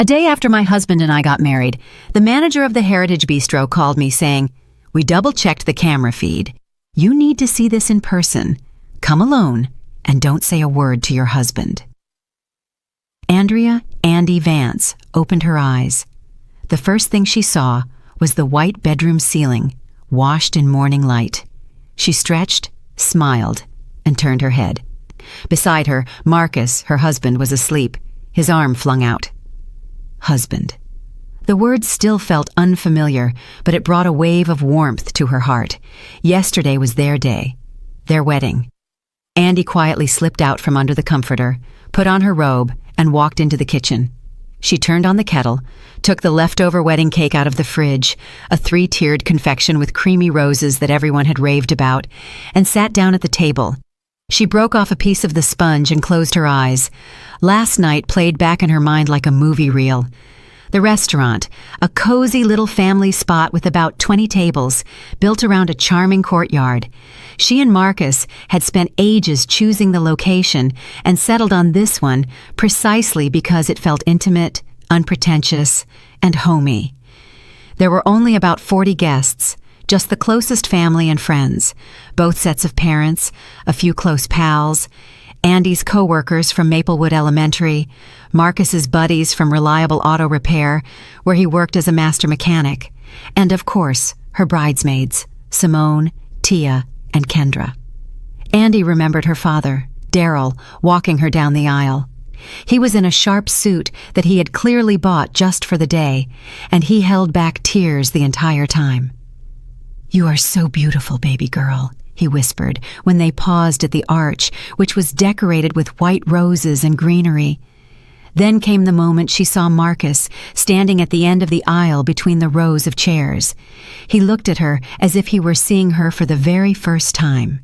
A day after my husband and I got married, the manager of the Heritage Bistro called me saying, "We double-checked the camera feed. You need to see this in person. Come alone and don't say a word to your husband." Andrea "Andy" Vance opened her eyes. The first thing she saw was the white bedroom ceiling, washed in morning light. She stretched, smiled, and turned her head. Beside her, Marcus, her husband, was asleep, his arm flung out. Husband. The word still felt unfamiliar, but it brought a wave of warmth to her heart. Yesterday was their day, their wedding. Andy quietly slipped out from under the comforter, put on her robe, and walked into the kitchen. She turned on the kettle, took the leftover wedding cake out of the fridge, a 3-tiered confection with creamy roses that everyone had raved about, and sat down at the table. She broke off a piece of the sponge and closed her eyes. Last night played back in her mind like a movie reel. The restaurant, a cozy little family spot with about 20 tables, built around a charming courtyard. She and Marcus had spent ages choosing the location and settled on this one precisely because it felt intimate, unpretentious, and homey. There were only about 40 guests, just the closest family and friends, both sets of parents, a few close pals, Andy's co-workers from Maplewood Elementary, Marcus's buddies from Reliable Auto Repair, where he worked as a master mechanic, and of course, her bridesmaids, Simone, Tia, and Kendra. Andy remembered her father, Daryl, walking her down the aisle. He was in a sharp suit that he had clearly bought just for the day, and he held back tears the entire time. "You are so beautiful, baby girl," he whispered when they paused at the arch, which was decorated with white roses and greenery. Then came the moment she saw Marcus standing at the end of the aisle between the rows of chairs. He looked at her as if he were seeing her for the very first time.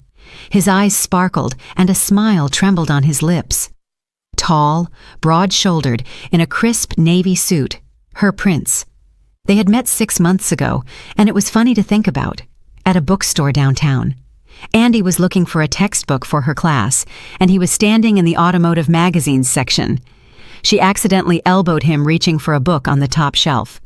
His eyes sparkled and a smile trembled on his lips. Tall, broad-shouldered, in a crisp navy suit, her prince. They had met 6 months ago, and it was funny to think about, at a bookstore downtown. Andy was looking for a textbook for her class, and he was standing in the automotive magazines section. She accidentally elbowed him reaching for a book on the top shelf.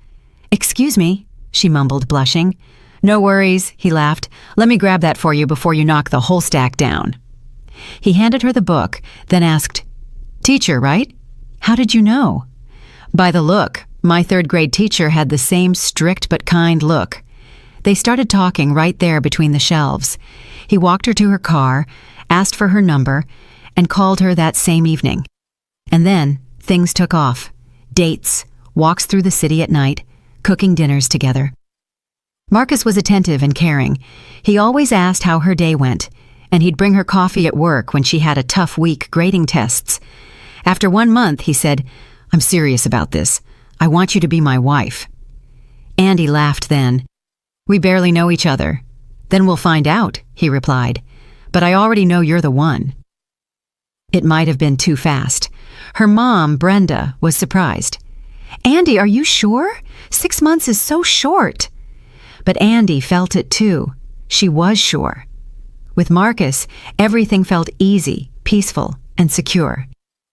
"Excuse me," she mumbled, blushing. "No worries," he laughed. "Let me grab that for you before you knock the whole stack down." He handed her the book, then asked, "Teacher, right? How did you know?" "By the look. My 3rd-grade teacher had the same strict but kind look." They started talking right there between the shelves. He walked her to her car, asked for her number, and called her that same evening. And then things took off. Dates, walks through the city at night, cooking dinners together. Marcus was attentive and caring. He always asked how her day went, and he'd bring her coffee at work when she had a tough week grading tests. After 1 month, he said, "I'm serious about this. I want you to be my wife." Andy laughed then. "We barely know each other." "Then we'll find out," he replied. "But I already know you're the one." It might have been too fast. Her mom, Brenda, was surprised. "Andy, are you sure? 6 months is so short." But Andy felt it too. She was sure. With Marcus, everything felt easy, peaceful, and secure.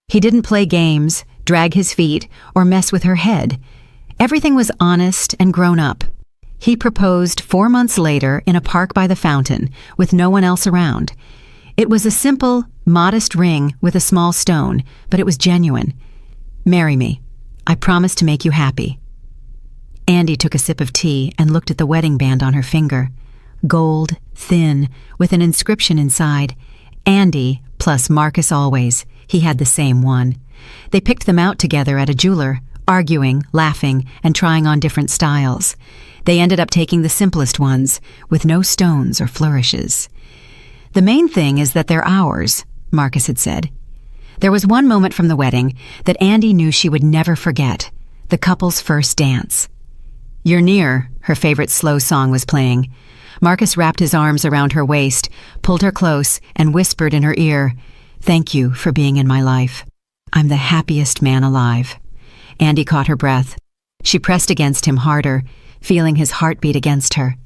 He didn't play games, drag his feet, or mess with her head. Everything was honest and grown up. He proposed 4 months later in a park by the fountain, with no one else around. It was a simple, modest ring with a small stone, but it was genuine. "Marry me. I promise to make you happy." Andy took a sip of tea and looked at the wedding band on her finger. Gold, thin, with an inscription inside. Andy plus Marcus always. He had the same one. They picked them out together at a jeweler, arguing, laughing, and trying on different styles. They ended up taking the simplest ones, with no stones or flourishes. "The main thing is that they're ours," Marcus had said. There was one moment from the wedding that Andy knew she would never forget, the couple's first dance. "You're Near," her favorite slow song was playing. Marcus wrapped his arms around her waist, pulled her close, and whispered in her ear, "Thank you for being in my life. I'm the happiest man alive." Andy caught her breath. She pressed against him harder, feeling his heartbeat against her.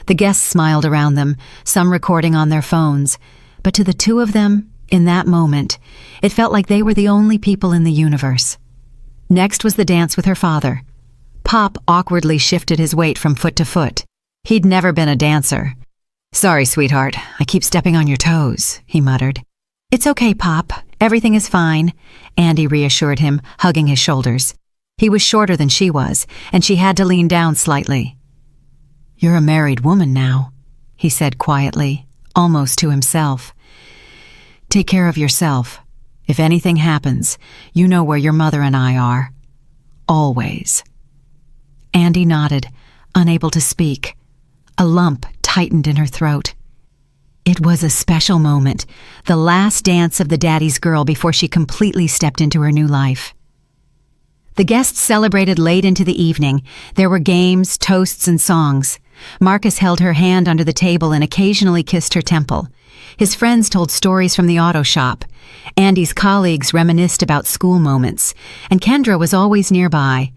The guests smiled around them, some recording on their phones, but to the two of them, in that moment, it felt like they were the only people in the universe. Next was the dance with her father. Pop awkwardly shifted his weight from foot to foot. He'd never been a dancer. "Sorry, sweetheart, I keep stepping on your toes," he muttered. "It's okay, Pop. Everything is fine," Andy reassured him, hugging his shoulders. He was shorter than she was, and she had to lean down slightly. "You're a married woman now," he said quietly, almost to himself. "Take care of yourself. If anything happens, you know where your mother and I are. Always." Andy nodded, unable to speak. A lump tightened in her throat. It was a special moment, the last dance of the daddy's girl before she completely stepped into her new life. The guests celebrated late into the evening. There were games, toasts, and songs. Marcus held her hand under the table and occasionally kissed her temple. His friends told stories from the auto shop. Andy's colleagues reminisced about school moments, and Kendra was always nearby.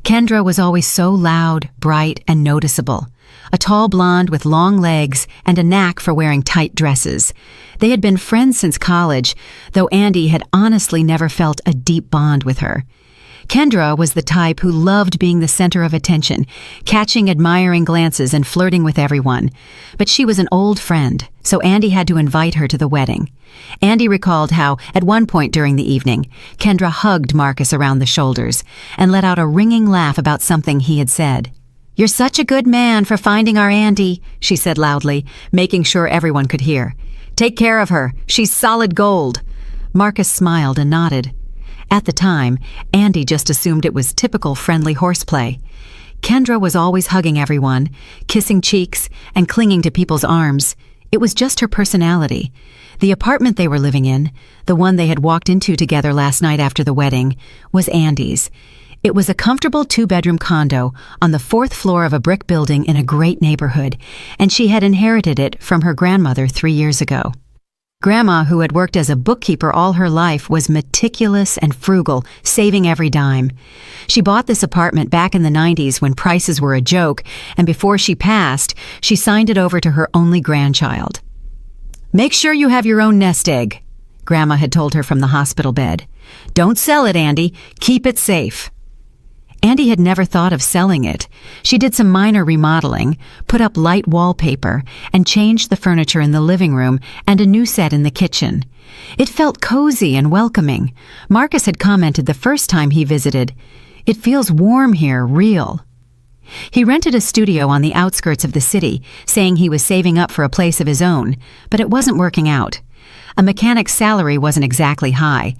Kendra was always so loud, bright, and noticeable. A tall blonde with long legs and a knack for wearing tight dresses. They had been friends since college, though Andy had honestly never felt a deep bond with her. Kendra was the type who loved being the center of attention, catching admiring glances and flirting with everyone. But she was an old friend, so Andy had to invite her to the wedding. Andy recalled how, at one point during the evening, Kendra hugged Marcus around the shoulders and let out a ringing laugh about something he had said. "You're such a good man for finding our Andy," she said loudly, making sure everyone could hear. "Take care of her. She's solid gold." Marcus smiled and nodded. At the time, Andy just assumed it was typical friendly horseplay. Kendra was always hugging everyone, kissing cheeks, and clinging to people's arms. It was just her personality. The apartment they were living in, the one they had walked into together last night after the wedding, was Andy's. It was a comfortable 2-bedroom condo on the 4th floor of a brick building in a great neighborhood, and she had inherited it from her grandmother 3 years ago. Grandma, who had worked as a bookkeeper all her life, was meticulous and frugal, saving every dime. She bought this apartment back in the 90s when prices were a joke, and before she passed, she signed it over to her only grandchild. "Make sure you have your own nest egg," Grandma had told her from the hospital bed. "Don't sell it, Andy. Keep it safe." Andy had never thought of selling it. She did some minor remodeling, put up light wallpaper, and changed the furniture in the living room and a new set in the kitchen. It felt cozy and welcoming. Marcus had commented the first time he visited, "It feels warm here, real." He rented a studio on the outskirts of the city, saying he was saving up for a place of his own, but it wasn't working out. A mechanic's salary wasn't exactly high.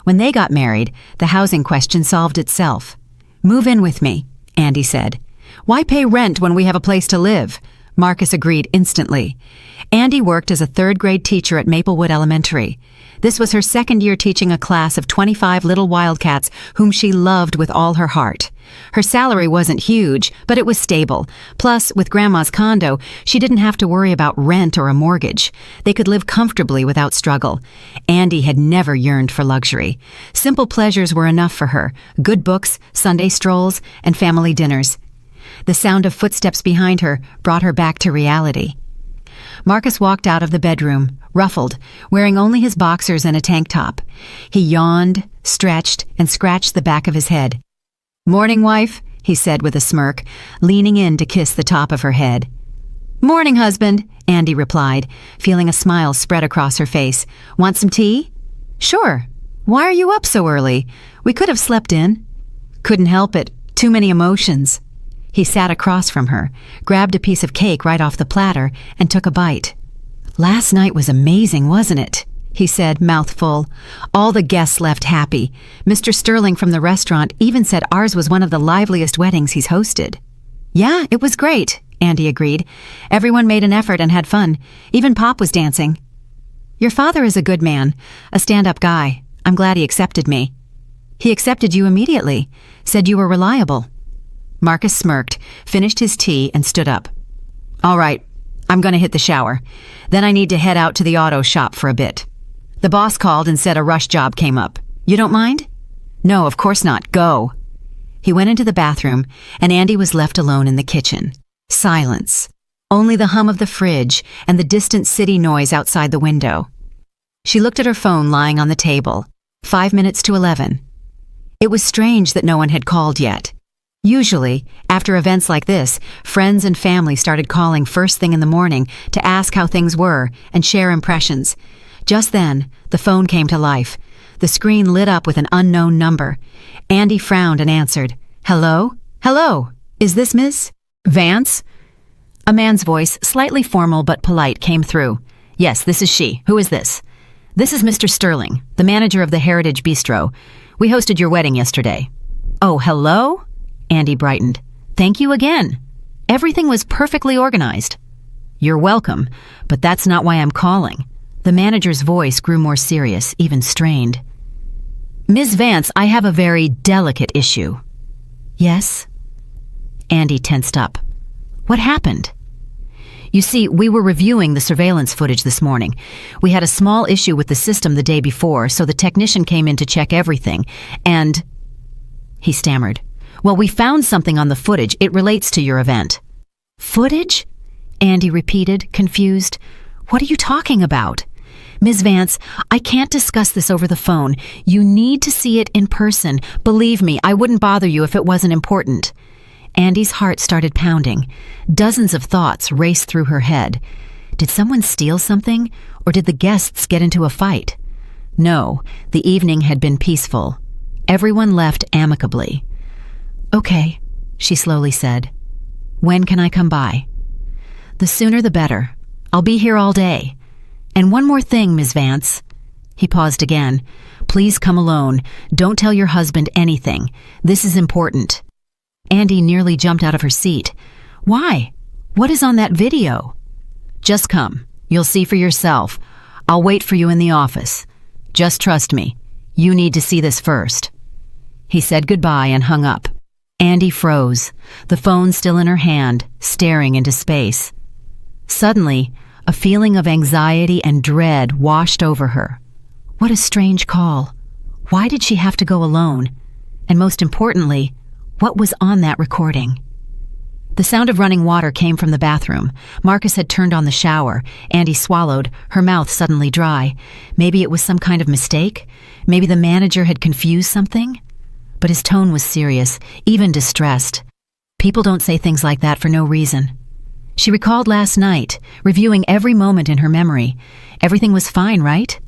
When they got married, the housing question solved itself. "Move in with me," Andy said. "Why pay rent when we have a place to live?" Marcus agreed instantly. Andy worked as a 3rd-grade teacher at Maplewood Elementary. This was her 2nd year teaching a class of 25 little wildcats whom she loved with all her heart. Her salary wasn't huge, but it was stable. Plus, with Grandma's condo, she didn't have to worry about rent or a mortgage. They could live comfortably without struggle. Andy had never yearned for luxury. Simple pleasures were enough for her: good books, Sunday strolls, and family dinners. The sound of footsteps behind her brought her back to reality. Marcus walked out of the bedroom, ruffled, wearing only his boxers and a tank top. He yawned, stretched, and scratched the back of his head. "Morning, wife," he said with a smirk, leaning in to kiss the top of her head. "Morning, husband," Andy replied, feeling a smile spread across her face. "Want some tea?" "Sure. Why are you up so early? We could have slept in." "Couldn't help it. Too many emotions." He sat across from her, grabbed a piece of cake right off the platter, and took a bite. "Last night was amazing, wasn't it?" he said, mouth full. "All the guests left happy. Mr. Sterling from the restaurant even said ours was one of the liveliest weddings he's hosted." "Yeah, it was great," Andy agreed. "Everyone made an effort and had fun. Even Pop was dancing." "Your father is a good man, a stand-up guy. I'm glad he accepted me." "He accepted you immediately, said you were reliable." Marcus smirked, finished his tea, and stood up. "All right, I'm going to hit the shower. Then I need to head out to the auto shop for a bit. The boss called and said a rush job came up. You don't mind?" "No, of course not. Go." He went into the bathroom, and Andy was left alone in the kitchen. Silence. Only the hum of the fridge and the distant city noise outside the window. She looked at her phone lying on the table. 5 minutes to 11. It was strange that no one had called yet. Usually, after events like this, friends and family started calling first thing in the morning to ask how things were and share impressions. Just then, the phone came to life. The screen lit up with an unknown number. Andy frowned and answered, "Hello? Hello? Is this Miss Vance?" A man's voice, slightly formal but polite, came through. "Yes, this is she. Who is this?" "This is Mr. Sterling, the manager of the Heritage Bistro. We hosted your wedding yesterday." "Oh, hello?" Andy brightened. "Thank you again. Everything was perfectly organized." "You're welcome, but that's not why I'm calling." The manager's voice grew more serious, even strained. "Ms. Vance, I have a very delicate issue." "Yes?" Andy tensed up. "What happened?" "You see, we were reviewing the surveillance footage this morning. We had a small issue with the system the day before, so the technician came in to check everything, and—" He stammered. "Well, we found something on the footage. It relates to your event." "Footage?" Andy repeated, confused. "What are you talking about?" "Ms. Vance, I can't discuss this over the phone. You need to see it in person. Believe me, I wouldn't bother you if it wasn't important." Andy's heart started pounding. Dozens of thoughts raced through her head. Did someone steal something, or did the guests get into a fight? No, the evening had been peaceful. Everyone left amicably. "Okay," she slowly said. "When can I come by?" "The sooner the better. I'll be here all day. And one more thing, Ms. Vance." He paused again. "Please come alone. Don't tell your husband anything. This is important." Andy nearly jumped out of her seat. "Why? What is on that video?" "Just come. You'll see for yourself. I'll wait for you in the office. Just trust me. You need to see this first." He said goodbye and hung up. Andy froze, the phone still in her hand, staring into space. Suddenly, a feeling of anxiety and dread washed over her. What a strange call. Why did she have to go alone? And most importantly, what was on that recording? The sound of running water came from the bathroom. Marcus had turned on the shower. Andy swallowed, her mouth suddenly dry. Maybe it was some kind of mistake? Maybe the manager had confused something? But his tone was serious, even distressed. People don't say things like that for no reason. She recalled last night, reviewing every moment in her memory. Everything was fine, right?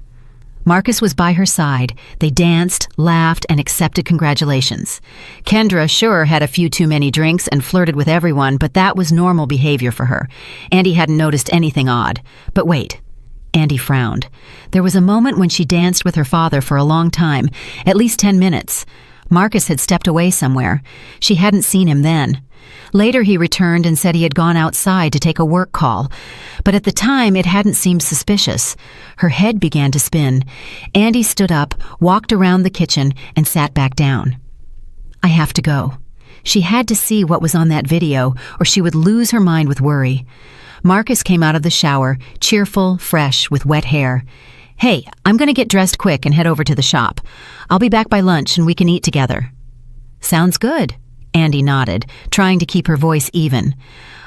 Marcus was by her side. They danced, laughed, and accepted congratulations. Kendra sure had a few too many drinks and flirted with everyone, but that was normal behavior for her. Andy hadn't noticed anything odd. But wait. Andy frowned. There was a moment when she danced with her father for a long time, at least 10 minutes. Marcus had stepped away somewhere. She hadn't seen him then. Later he returned and said he had gone outside to take a work call. But at the time it hadn't seemed suspicious. Her head began to spin. Andy stood up, walked around the kitchen, and sat back down. "I have to go." She had to see what was on that video, or she would lose her mind with worry. Marcus came out of the shower, cheerful, fresh, with wet hair. "Hey, I'm going to get dressed quick and head over to the shop. I'll be back by lunch and we can eat together." "Sounds good." Andy nodded, trying to keep her voice even.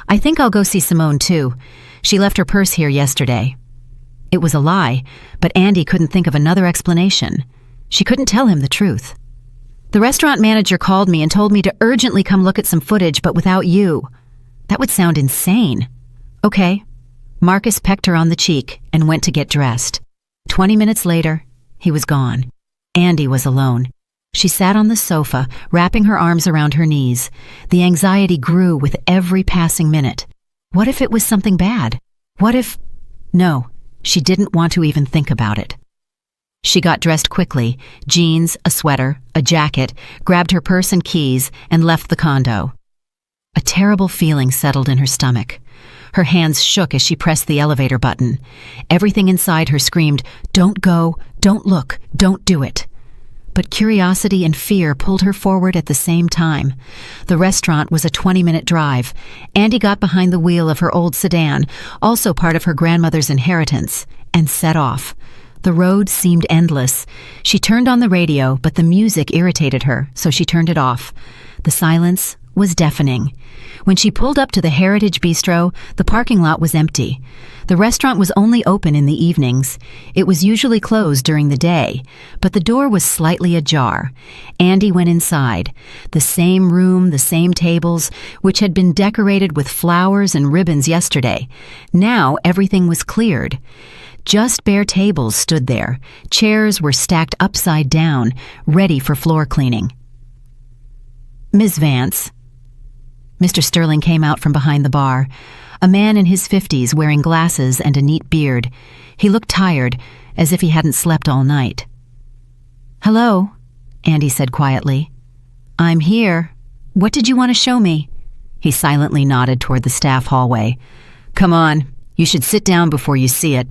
"I think I'll go see Simone too. She left her purse here yesterday." It was a lie, but Andy couldn't think of another explanation. She couldn't tell him the truth. "The restaurant manager called me and told me to urgently come look at some footage, but without you." That would sound insane. "Okay." Marcus pecked her on the cheek and went to get dressed. 20 minutes later, he was gone. Andy was alone. She sat on the sofa, wrapping her arms around her knees. The anxiety grew with every passing minute. What if it was something bad? What if... No, she didn't want to even think about it. She got dressed quickly, jeans, a sweater, a jacket, grabbed her purse and keys, and left the condo. A terrible feeling settled in her stomach. Her hands shook as she pressed the elevator button. Everything inside her screamed, "Don't go, don't look, don't do it." But curiosity and fear pulled her forward at the same time. The restaurant was a 20-minute drive. Andy got behind the wheel of her old sedan, also part of her grandmother's inheritance, and set off. The road seemed endless. She turned on the radio, but the music irritated her, so she turned it off. The silence was deafening. When she pulled up to the Heritage Bistro, the parking lot was empty. The restaurant was only open in the evenings. It was usually closed during the day, but the door was slightly ajar. Andy went inside. The same room, the same tables, which had been decorated with flowers and ribbons yesterday. Now everything was cleared. Just bare tables stood there. Chairs were stacked upside down, ready for floor cleaning. "Ms. Vance." Mr. Sterling came out from behind the bar, a man in his 50s wearing glasses and a neat beard. He looked tired, as if he hadn't slept all night. "Hello," Andy said quietly. "I'm here. What did you want to show me?" He silently nodded toward the staff hallway. "Come on, you should sit down before you see it."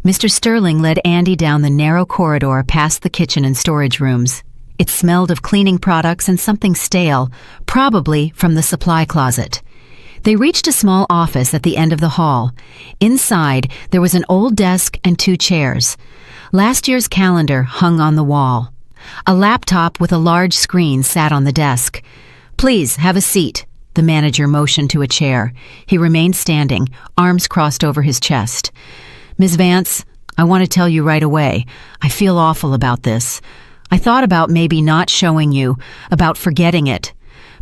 Mr. Sterling led Andy down the narrow corridor past the kitchen and storage rooms. It smelled of cleaning products and something stale, probably from the supply closet. They reached a small office at the end of the hall. Inside, there was an old desk and 2 chairs. Last year's calendar hung on the wall. A laptop with a large screen sat on the desk. "Please, have a seat." The manager motioned to a chair. He remained standing, arms crossed over his chest. "Ms. Vance, I want to tell you right away. I feel awful about this. I thought about maybe not showing you, about forgetting it.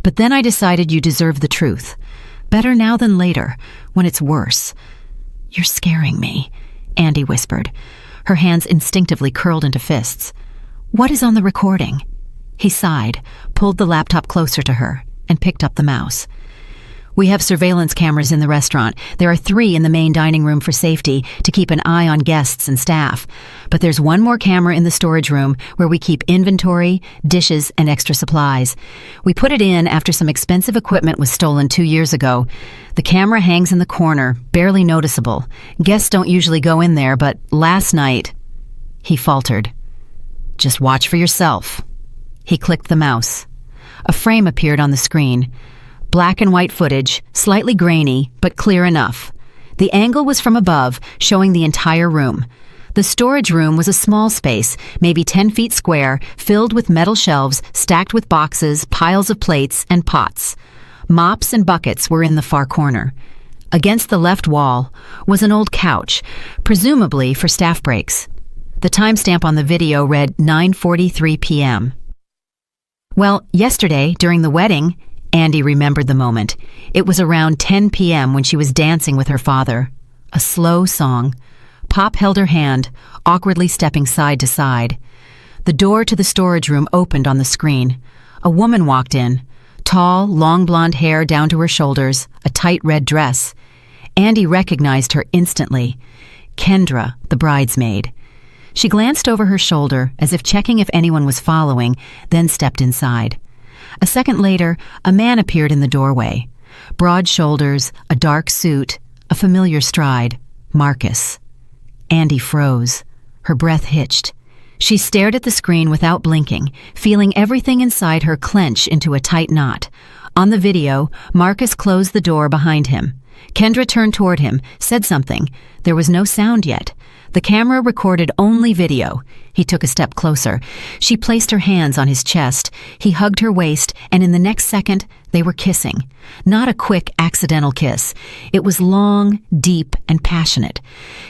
But then I decided you deserve the truth. Better now than later, when it's worse." "You're scaring me," Andy whispered. Her hands instinctively curled into fists. "What is on the recording?" He sighed, pulled the laptop closer to her, and picked up the mouse. "We have surveillance cameras in the restaurant. There are 3 in the main dining room for safety, to keep an eye on guests and staff. But there's 1 more camera in the storage room where we keep inventory, dishes, and extra supplies. We put it in after some expensive equipment was stolen 2 years ago. The camera hangs in the corner, barely noticeable. Guests don't usually go in there, but last night..." He faltered. "Just watch for yourself." He clicked the mouse. A frame appeared on the screen. Black and white footage, slightly grainy, but clear enough. The angle was from above, showing the entire room. The storage room was a small space, maybe 10 feet square, filled with metal shelves stacked with boxes, piles of plates, and pots. Mops and buckets were in the far corner. Against the left wall was an old couch, presumably for staff breaks. The timestamp on the video read 9:43 p.m. Well, yesterday, during the wedding, Andy remembered the moment. It was around 10 p.m. when she was dancing with her father. A slow song. Pop held her hand, awkwardly stepping side to side. The door to the storage room opened on the screen. A woman walked in. Tall, long blonde hair down to her shoulders, a tight red dress. Andy recognized her instantly. Kendra, the bridesmaid. She glanced over her shoulder as if checking if anyone was following, then stepped inside. A second later, a man appeared in the doorway. Broad shoulders, a dark suit, a familiar stride. Marcus. Andy froze. Her breath hitched. She stared at the screen without blinking, feeling everything inside her clench into a tight knot. On the video, Marcus closed the door behind him. Kendra turned toward him, said something. There was no sound yet. The camera recorded only video. He took a step closer. She placed her hands on his chest. He hugged her waist, and in the next second, they were kissing. Not a quick, accidental kiss. It was long, deep, and passionate.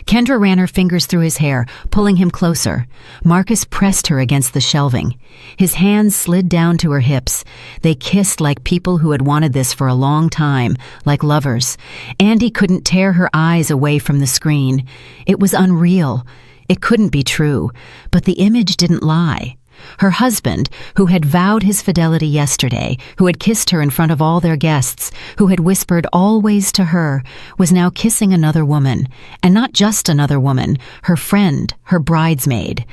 Kendra ran her fingers through his hair, pulling him closer. Marcus pressed her against the shelving. His hands slid down to her hips. They kissed like people who had wanted this for a long time, like lovers. Andy couldn't tear her eyes away from the screen. It was unreal. It couldn't be true, but the image didn't lie. Her husband, who had vowed his fidelity yesterday, who had kissed her in front of all their guests, who had whispered always to her, was now kissing another woman, and not just another woman, her friend, her bridesmaid.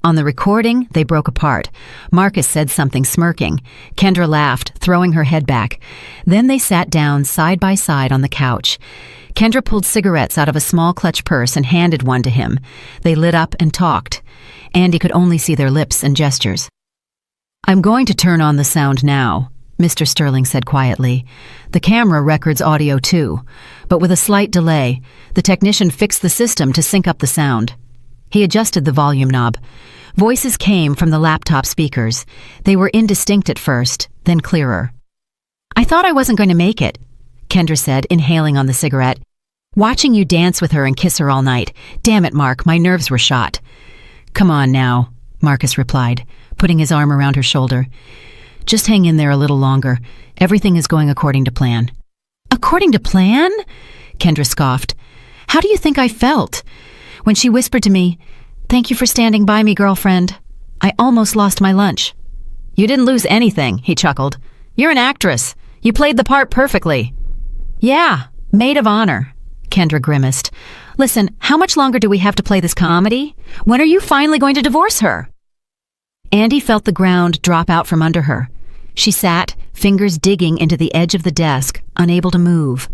On the recording, they broke apart. Marcus said something, smirking. Kendra laughed, throwing her head back. Then they sat down side by side on the couch. Kendra pulled cigarettes out of a small clutch purse and handed one to him. They lit up and talked. Andy could only see their lips and gestures. "I'm going to turn on the sound now," Mr. Sterling said quietly. "The camera records audio too, but with a slight delay. The technician fixed the system to sync up the sound." He adjusted the volume knob. Voices came from the laptop speakers. They were indistinct at first, then clearer. I thought I wasn't going to make it, Kendra said, inhaling on the cigarette. Watching you dance with her and kiss her all night. Damn it, Mark, my nerves were shot. Come on now, Marcus replied, putting his arm around her shoulder. Just hang in there a little longer. Everything is going according to plan. According to plan? Kendra scoffed. How do you think I felt? When she whispered to me, "Thank you for standing by me, girlfriend," I almost lost my lunch. You didn't lose anything, he chuckled. You're an actress. You played the part perfectly. Yeah, maid of honor, Kendra grimaced. Listen, how much longer do we have to play this comedy? When are you finally going to divorce her? Andy felt the ground drop out from under her. She sat, fingers digging into the edge of the desk, unable to move.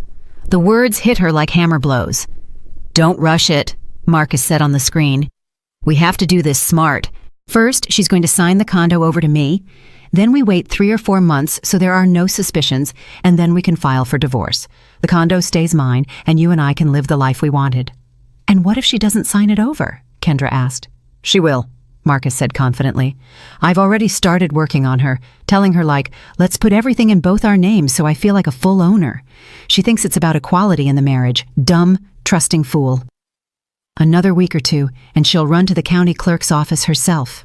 The words hit her like hammer blows. Don't rush it, Marcus said on the screen. We have to do this smart. First, she's going to sign the condo over to me. Then we wait 3 or 4 months so there are no suspicions, and then we can file for divorce. The condo stays mine, and you and I can live the life we wanted. And what if she doesn't sign it over? Kendra asked. She will, Marcus said confidently. I've already started working on her, telling her let's put everything in both our names so I feel like a full owner. She thinks it's about equality in the marriage. Dumb, trusting fool. Another week or 2, and she'll run to the county clerk's office herself.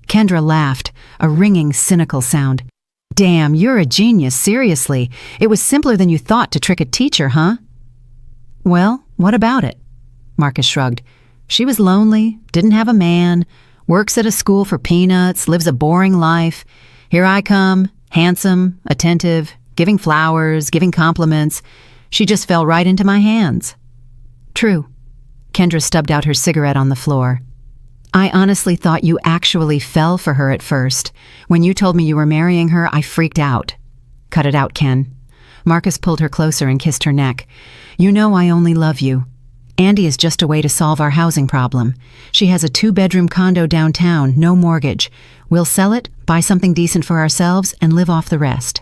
Kendra laughed, a ringing, cynical sound. Damn, you're a genius, seriously. It was simpler than you thought to trick a teacher, huh? Well, what about it? Marcus shrugged. She was lonely, didn't have a man, works at a school for peanuts, lives a boring life. Here I come, handsome, attentive, giving flowers, giving compliments. She just fell right into my hands. True. Kendra stubbed out her cigarette on the floor. I honestly thought you actually fell for her at first. When you told me you were marrying her, I freaked out. Cut it out, Ken. Marcus pulled her closer and kissed her neck. You know I only love you. Andy is just a way to solve our housing problem. She has a 2-bedroom condo downtown, no mortgage. We'll sell it, buy something decent for ourselves, and live off the rest.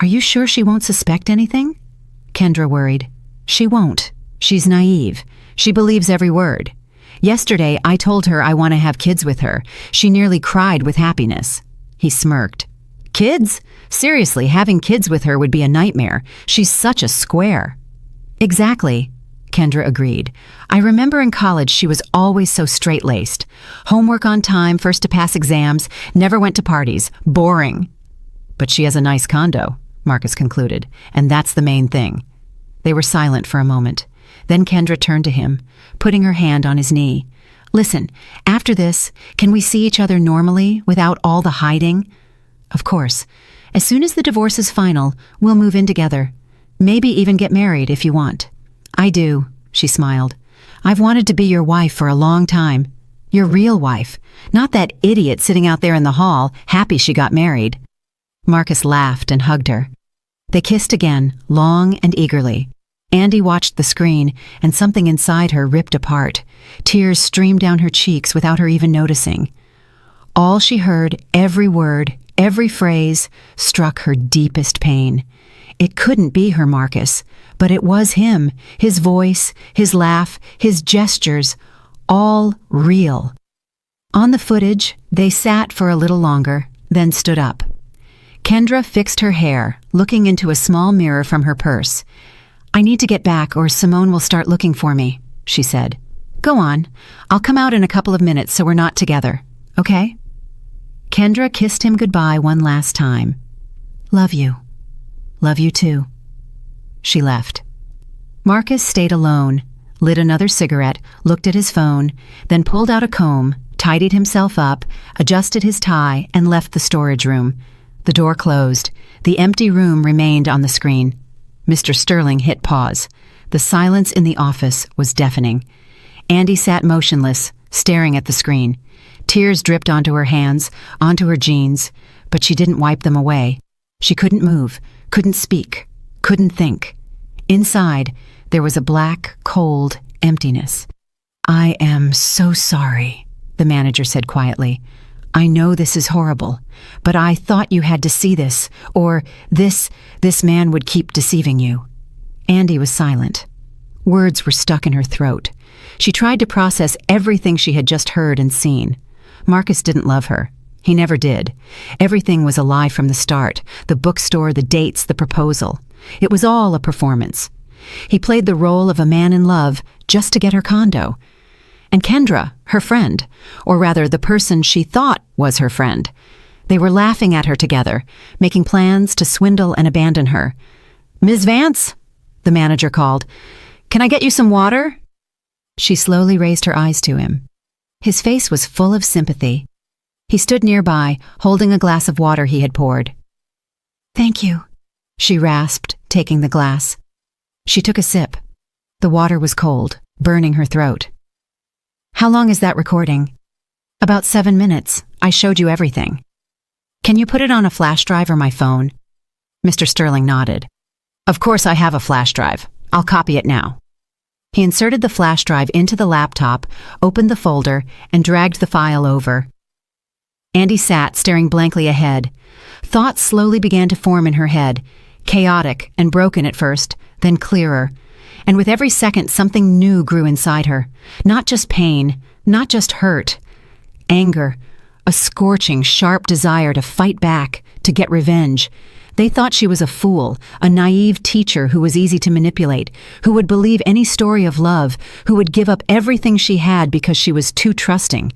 Are you sure she won't suspect anything? Kendra worried. She won't. She's naive. She believes every word. Yesterday, I told her I want to have kids with her. She nearly cried with happiness. He smirked. Kids? Seriously, having kids with her would be a nightmare. She's such a square. Exactly, Kendra agreed. I remember in college she was always so straight-laced. Homework on time, first to pass exams, never went to parties. Boring. But she has a nice condo, Marcus concluded, and that's the main thing. They were silent for a moment. Then Kendra turned to him, putting her hand on his knee. Listen, after this, can we see each other normally, without all the hiding? Of course. As soon as the divorce is final, we'll move in together. Maybe even get married if you want. I do, she smiled. I've wanted to be your wife for a long time. Your real wife, not that idiot sitting out there in the hall, happy she got married. Marcus laughed and hugged her. They kissed again, long and eagerly. Andy watched the screen, and something inside her ripped apart. Tears streamed down her cheeks without her even noticing. All she heard, every word, every phrase, struck her deepest pain. It couldn't be her Marcus, but it was him, his voice, his laugh, his gestures, all real. On the footage, they sat for a little longer, then stood up. Kendra fixed her hair, looking into a small mirror from her purse. I need to get back or Simone will start looking for me, she said. Go on. I'll come out in a couple of minutes so we're not together, okay? Kendra kissed him goodbye one last time. Love you. Love you too. She left. Marcus stayed alone, lit another cigarette, looked at his phone, then pulled out a comb, tidied himself up, adjusted his tie, and left the storage room. The door closed. The empty room remained on the screen. Mr. Sterling hit pause. The silence in the office was deafening. Andy sat motionless, staring at the screen. Tears dripped onto her hands, onto her jeans, but she didn't wipe them away. She couldn't move, couldn't speak, couldn't think. Inside, there was a black, cold emptiness. I am so sorry, the manager said quietly. I know this is horrible, but I thought you had to see this, or this man would keep deceiving you. Andy was silent. Words were stuck in her throat. She tried to process everything she had just heard and seen. Marcus didn't love her. He never did. Everything was a lie from the start. The bookstore, the dates, the proposal. It was all a performance. He played the role of a man in love just to get her condo. And Kendra, her friend, or rather the person she thought was her friend. They were laughing at her together, making plans to swindle and abandon her. "Ms. Vance," the manager called. "Can I get you some water?" She slowly raised her eyes to him. His face was full of sympathy. He stood nearby, holding a glass of water he had poured. "Thank you," she rasped, taking the glass. She took a sip. The water was cold, burning her throat. "How long is that recording?" "About 7 minutes. I showed you everything." "Can you put it on a flash drive or my phone?" Mr. Sterling nodded. "Of course I have a flash drive. I'll copy it now." He inserted the flash drive into the laptop, opened the folder, and dragged the file over. Andy sat, staring blankly ahead. Thoughts slowly began to form in her head, chaotic and broken at first, then clearer. And with every second, something new grew inside her. Not just pain, not just hurt. Anger, a scorching, sharp desire to fight back, to get revenge. They thought she was a fool, a naive teacher who was easy to manipulate, who would believe any story of love, who would give up everything she had because she was too trusting.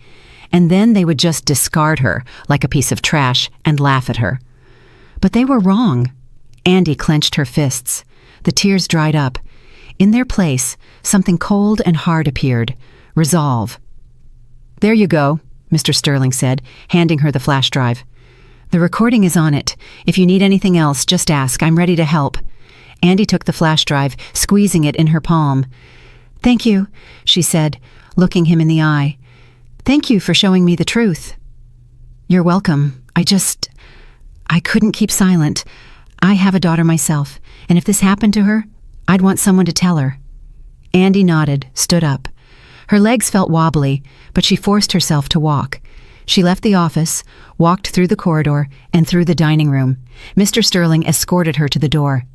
And then they would just discard her like a piece of trash and laugh at her. But they were wrong. Andy clenched her fists. The tears dried up. In their place, something cold and hard appeared. Resolve. "There you go," Mr. Sterling said, handing her the flash drive. "The recording is on it. If you need anything else, just ask. I'm ready to help." Andy took the flash drive, squeezing it in her palm. "Thank you," she said, looking him in the eye. "Thank you for showing me the truth." "You're welcome. I couldn't keep silent. I have a daughter myself, and if this happened to her, I'd want someone to tell her." Andy nodded, stood up. Her legs felt wobbly, but she forced herself to walk. She left the office, walked through the corridor, and through the dining room. Mr. Sterling escorted her to the door.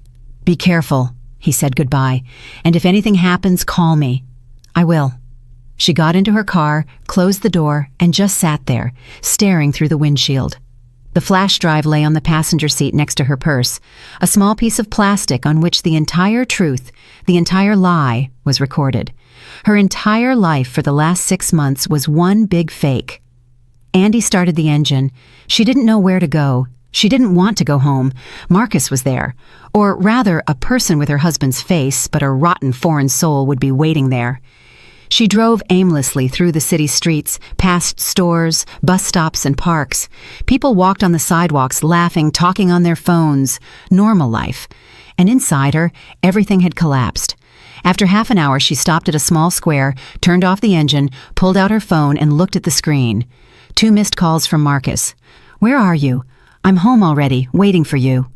"Be careful," he said goodbye, "and if anything happens, call me." "I will." She got into her car, closed the door, and just sat there, staring through the windshield. The flash drive lay on the passenger seat next to her purse, a small piece of plastic on which the entire truth, the entire lie, was recorded. Her entire life for the last 6 months was one big fake. Andy started the engine. She didn't know where to go. She didn't want to go home. Marcus was there. Or rather, a person with her husband's face, but a rotten foreign soul would be waiting there. She drove aimlessly through the city streets, past stores, bus stops, and parks. People walked on the sidewalks, laughing, talking on their phones. Normal life. And inside her, everything had collapsed. After half an hour, she stopped at a small square, turned off the engine, pulled out her phone, and looked at the screen. 2 missed calls from Marcus. "Where are you? I'm home already, waiting for you."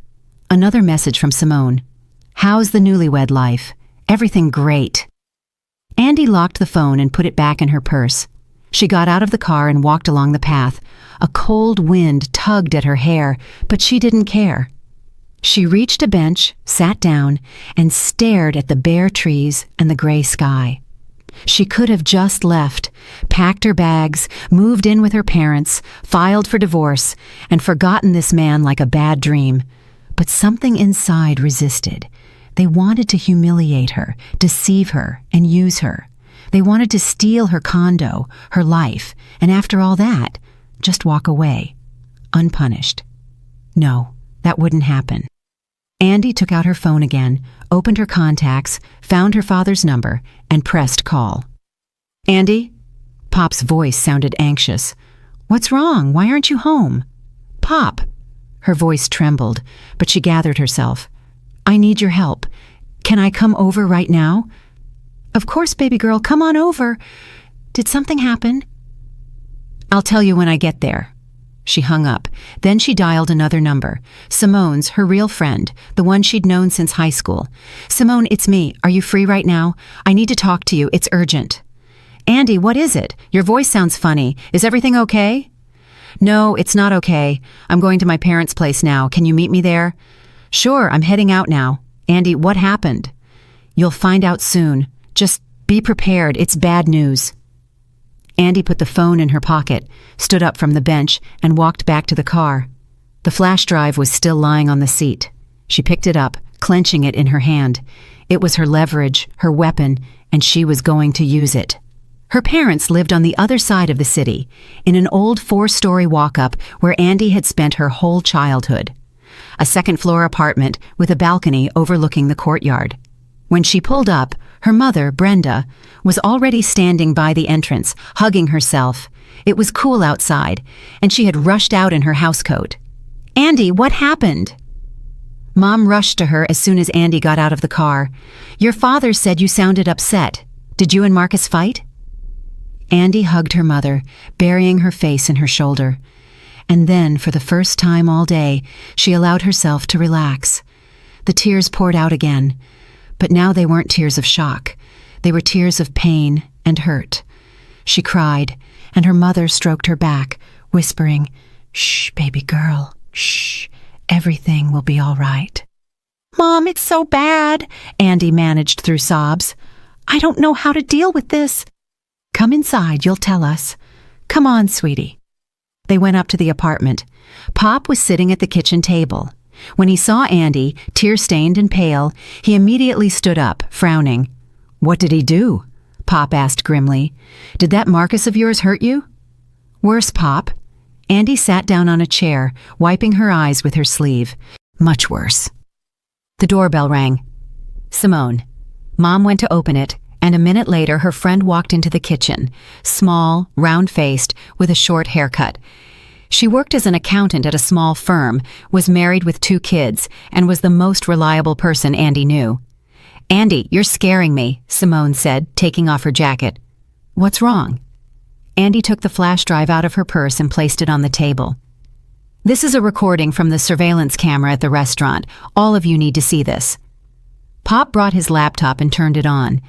Another message from Simone. "How's the newlywed life? Everything great." Andy locked the phone and put it back in her purse. She got out of the car and walked along the path. A cold wind tugged at her hair, but she didn't care. She reached a bench, sat down, and stared at the bare trees and the gray sky. She could have just left, packed her bags, moved in with her parents, filed for divorce, and forgotten this man like a bad dream. But something inside resisted. They wanted to humiliate her, deceive her, and use her. They wanted to steal her condo, her life, and after all that, just walk away, unpunished. No, that wouldn't happen. Andy took out her phone again, opened her contacts, found her father's number, and pressed call. "Andy?" Pop's voice sounded anxious. "What's wrong? Why aren't you home?" "Pop." Her voice trembled, but she gathered herself. "I need your help. Can I come over right now?" "Of course, baby girl, come on over. Did something happen?" "I'll tell you when I get there." She hung up. Then she dialed another number. Simone's, her real friend, the one she'd known since high school. "Simone, it's me. Are you free right now? I need to talk to you. It's urgent." "Andy, what is it? Your voice sounds funny. Is everything okay?" "No, it's not okay. I'm going to my parents' place now. Can you meet me there?" "Sure, I'm heading out now." "Andy, what happened?" "You'll find out soon. Just be prepared. It's bad news." Andy put the phone in her pocket, stood up from the bench, and walked back to the car. The flash drive was still lying on the seat. She picked it up, clenching it in her hand. It was her leverage, her weapon, and she was going to use it. Her parents lived on the other side of the city, in an old 4-story walk-up where Andy had spent her whole childhood. A second-floor apartment with a balcony overlooking the courtyard. When she pulled up, her mother, Brenda, was already standing by the entrance, hugging herself. It was cool outside, and she had rushed out in her housecoat. "Andy, what happened?" Mom rushed to her as soon as Andy got out of the car. "Your father said you sounded upset. Did you and Marcus fight?" Andy hugged her mother, burying her face in her shoulder. And then, for the first time all day, she allowed herself to relax. The tears poured out again, but now they weren't tears of shock. They were tears of pain and hurt. She cried, and her mother stroked her back, whispering, "Shh, baby girl, shh, everything will be all right." "Mom, it's so bad," Andy managed through sobs. "I don't know how to deal with this." "Come inside, you'll tell us. Come on, sweetie." They went up to the apartment. Pop was sitting at the kitchen table. When he saw Andy, tear-stained and pale, he immediately stood up, frowning. "What did he do?" Pop asked grimly. "Did that Marcus of yours hurt you?" "Worse, Pop." Andy sat down on a chair, wiping her eyes with her sleeve. "Much worse." The doorbell rang. Simone. Mom went to open it, and a minute later her friend walked into the kitchen, small, round-faced, with a short haircut. She worked as an accountant at a small firm, was married with 2 kids, and was the most reliable person Andy knew. "Andy, you're scaring me," Simone said, taking off her jacket. "What's wrong?" Andy took the flash drive out of her purse and placed it on the table. "This is a recording from the surveillance camera at the restaurant. All of you need to see this." Pop brought his laptop and turned it on.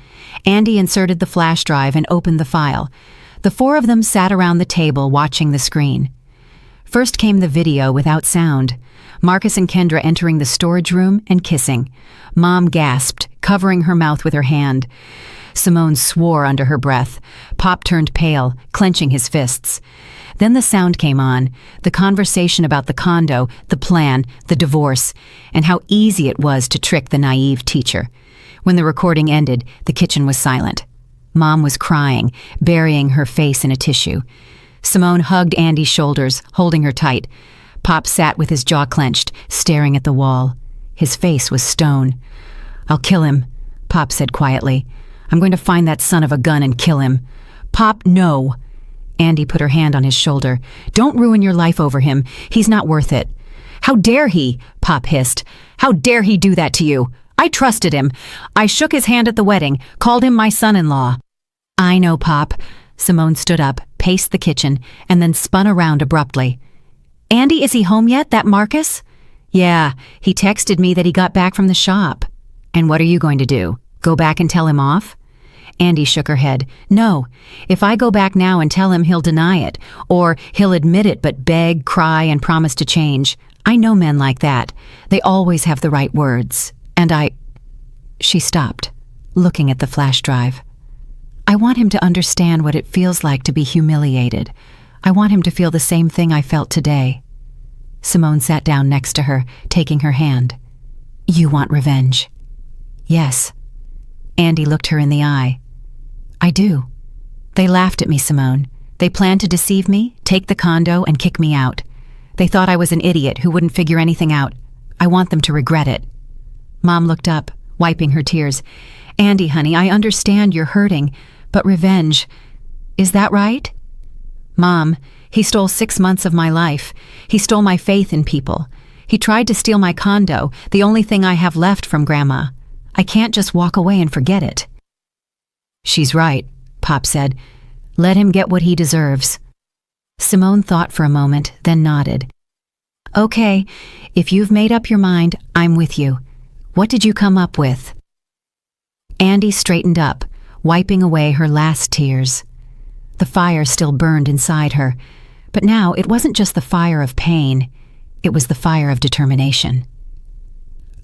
Andy inserted the flash drive and opened the file. The 4 of them sat around the table watching the screen. First came the video without sound. Marcus and Kendra entering the storage room and kissing. Mom gasped, covering her mouth with her hand. Simone swore under her breath. Pop turned pale, clenching his fists. Then the sound came on, the conversation about the condo, the plan, the divorce, and how easy it was to trick the naive teacher. When the recording ended, the kitchen was silent. Mom was crying, burying her face in a tissue. Simone hugged Andy's shoulders, holding her tight. Pop sat with his jaw clenched, staring at the wall. His face was stone. "I'll kill him," Pop said quietly. "I'm going to find that son of a gun and kill him." "Pop, no." Andy put her hand on his shoulder. "Don't ruin your life over him. He's not worth it." "How dare he?" Pop hissed. "How dare he do that to you? I trusted him. I shook his hand at the wedding, called him my son-in-law." "I know, Pop." Simone stood up, paced the kitchen, and then spun around abruptly. "Andy, is he home yet, that Marcus?" "Yeah, he texted me that he got back from the shop." "And what are you going to do? Go back and tell him off?" Andy shook her head. "No. If I go back now and tell him, he'll deny it. Or he'll admit it but beg, cry, and promise to change. I know men like that. They always have the right words. And She stopped, looking at the flash drive. "I want him to understand what it feels like to be humiliated. I want him to feel the same thing I felt today." Simone sat down next to her, taking her hand. "You want revenge?" "Yes." Andy looked her in the eye. "I do. They laughed at me, Simone. They planned to deceive me, take the condo, and kick me out. They thought I was an idiot who wouldn't figure anything out. I want them to regret it." Mom looked up, wiping her tears. "Andy, honey, I understand you're hurting, but revenge, is that right?" "Mom, he stole 6 months of my life. He stole my faith in people. He tried to steal my condo, the only thing I have left from Grandma. I can't just walk away and forget it." "She's right," Pop said. "Let him get what he deserves." Simone thought for a moment, then nodded. "Okay, if you've made up your mind, I'm with you. What did you come up with?" Andy straightened up, wiping away her last tears. The fire still burned inside her, but now it wasn't just the fire of pain, it was the fire of determination.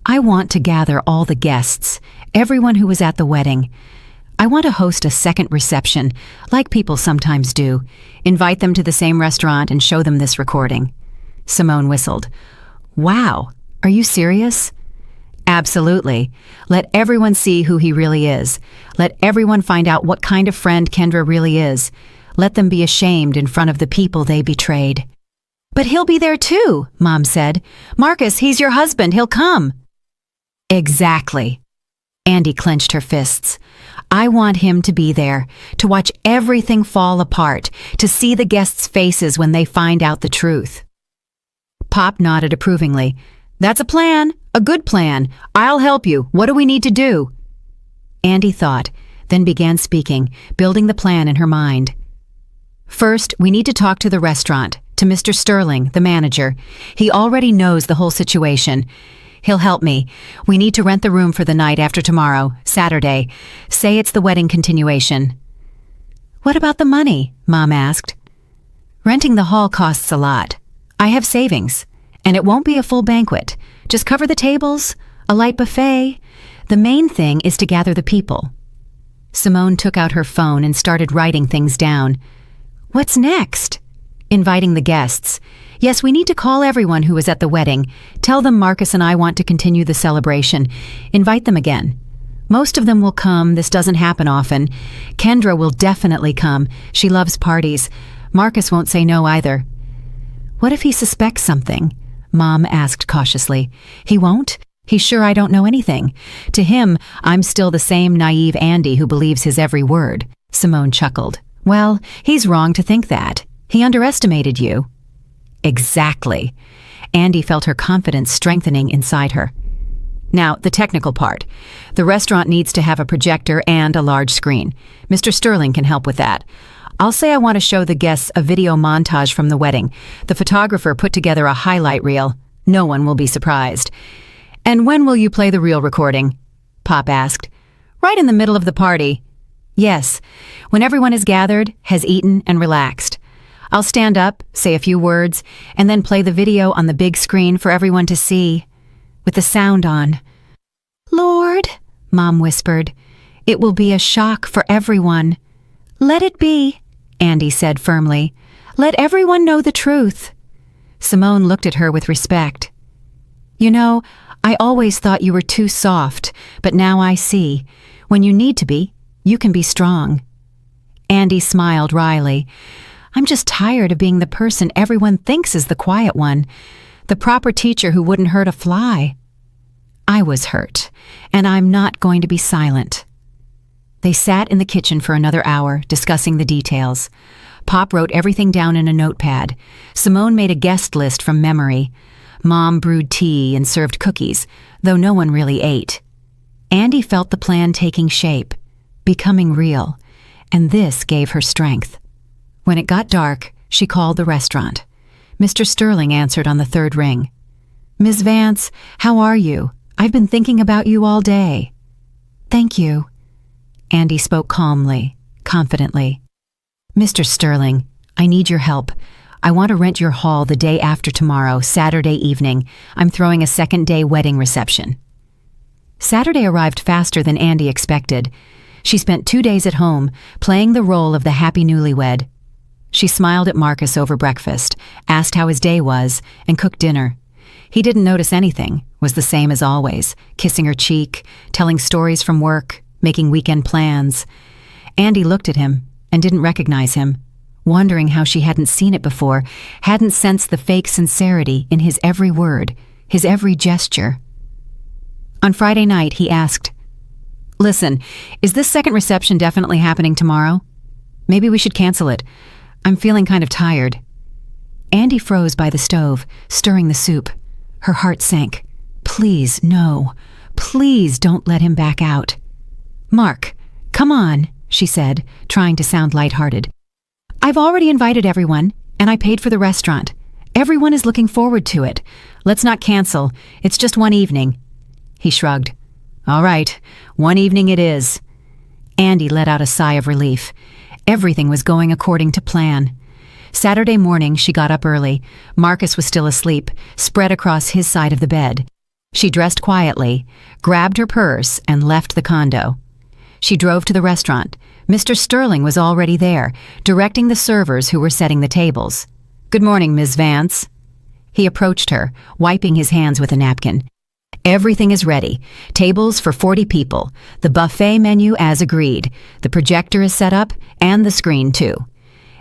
"I want to gather all the guests, everyone who was at the wedding. I want to host a second reception, like people sometimes do. Invite them to the same restaurant and show them this recording." Simone whistled. "Wow, are you serious?" "Absolutely. Let everyone see who he really is. Let everyone find out what kind of friend Kendra really is. Let them be ashamed in front of the people they betrayed." "But he'll be there too," Mom said. "Marcus, he's your husband. He'll come." "Exactly." Andy clenched her fists. "I want him to be there, to watch everything fall apart, to see the guests' faces when they find out the truth." Pop nodded approvingly. "That's a plan, a good plan. I'll help you. What do we need to do?" Andy thought, then began speaking, building the plan in her mind. "First, we need to talk to the restaurant, to Mr. Sterling, the manager. He already knows the whole situation. He'll help me. We need to rent the room for the night after tomorrow, Saturday. Say it's the wedding continuation." "What about the money?" Mom asked. "Renting the hall costs a lot. I have savings, and it won't be a full banquet. Just cover the tables, a light buffet. The main thing is to gather the people." Simone took out her phone and started writing things down. "What's next?" "Inviting the guests. Yes, we need to call everyone who was at the wedding. Tell them Marcus and I want to continue the celebration. Invite them again. Most of them will come. This doesn't happen often. Kendra will definitely come. She loves parties. Marcus won't say no either." "What if he suspects something?" Mom asked cautiously. "He won't? He's sure I don't know anything. To him, I'm still the same naive Andy who believes his every word." Simone chuckled. "Well, he's wrong to think that. He underestimated you." "Exactly." Andy felt her confidence strengthening inside her. "Now, the technical part. The restaurant needs to have a projector and a large screen. Mr. Sterling can help with that. I'll say I want to show the guests a video montage from the wedding. The photographer put together a highlight reel. No one will be surprised." "And when will you play the real recording?" Pop asked. "Right in the middle of the party." "Yes, when everyone is gathered, has eaten, and relaxed. I'll stand up, say a few words, and then play the video on the big screen for everyone to see, with the sound on." "Lord," Mom whispered, "it will be a shock for everyone." "Let it be," Andy said firmly. "Let everyone know the truth." Simone looked at her with respect. "You know, I always thought you were too soft, but now I see. When you need to be, you can be strong." Andy smiled wryly. "I'm just tired of being the person everyone thinks is the quiet one, the proper teacher who wouldn't hurt a fly." "I was hurt, and I'm not going to be silent." They sat in the kitchen for another hour, discussing the details. Pop wrote everything down in a notepad. Simone made a guest list from memory. Mom brewed tea and served cookies, though no one really ate. Andy felt the plan taking shape, becoming real, and this gave her strength. When it got dark, she called the restaurant. Mr. Sterling answered on the third ring. "Ms. Vance, how are you? I've been thinking about you all day." "Thank you." Andy spoke calmly, confidently. "Mr. Sterling, I need your help. I want to rent your hall the day after tomorrow, Saturday evening. I'm throwing a second-day wedding reception." Saturday arrived faster than Andy expected. She spent 2 days at home, playing the role of the happy newlywed. She smiled at Marcus over breakfast, asked how his day was, and cooked dinner. He didn't notice anything, was the same as always, kissing her cheek, telling stories from work, making weekend plans. Andy looked at him and didn't recognize him, wondering how she hadn't seen it before, hadn't sensed the fake sincerity in his every word, his every gesture. On Friday night, he asked, "Listen, is this second reception definitely happening tomorrow? Maybe we should cancel it. I'm feeling kind of tired." Andy froze by the stove, stirring the soup. Her heart sank. Please, no. Please don't let him back out. "Mark, come on," she said, trying to sound lighthearted. "I've already invited everyone, and I paid for the restaurant. Everyone is looking forward to it. Let's not cancel. It's just one evening." He shrugged. "All right, one evening it is." Andy let out a sigh of relief. Everything was going according to plan. Saturday morning, she got up early. Marcus was still asleep, spread across his side of the bed. She dressed quietly, grabbed her purse, and left the condo. She drove to the restaurant. Mr. Sterling was already there, directing the servers who were setting the tables. "Good morning, Ms. Vance." He approached her, wiping his hands with a napkin. "Everything is ready. Tables for 40 people. The buffet menu as agreed. The projector is set up, and the screen too."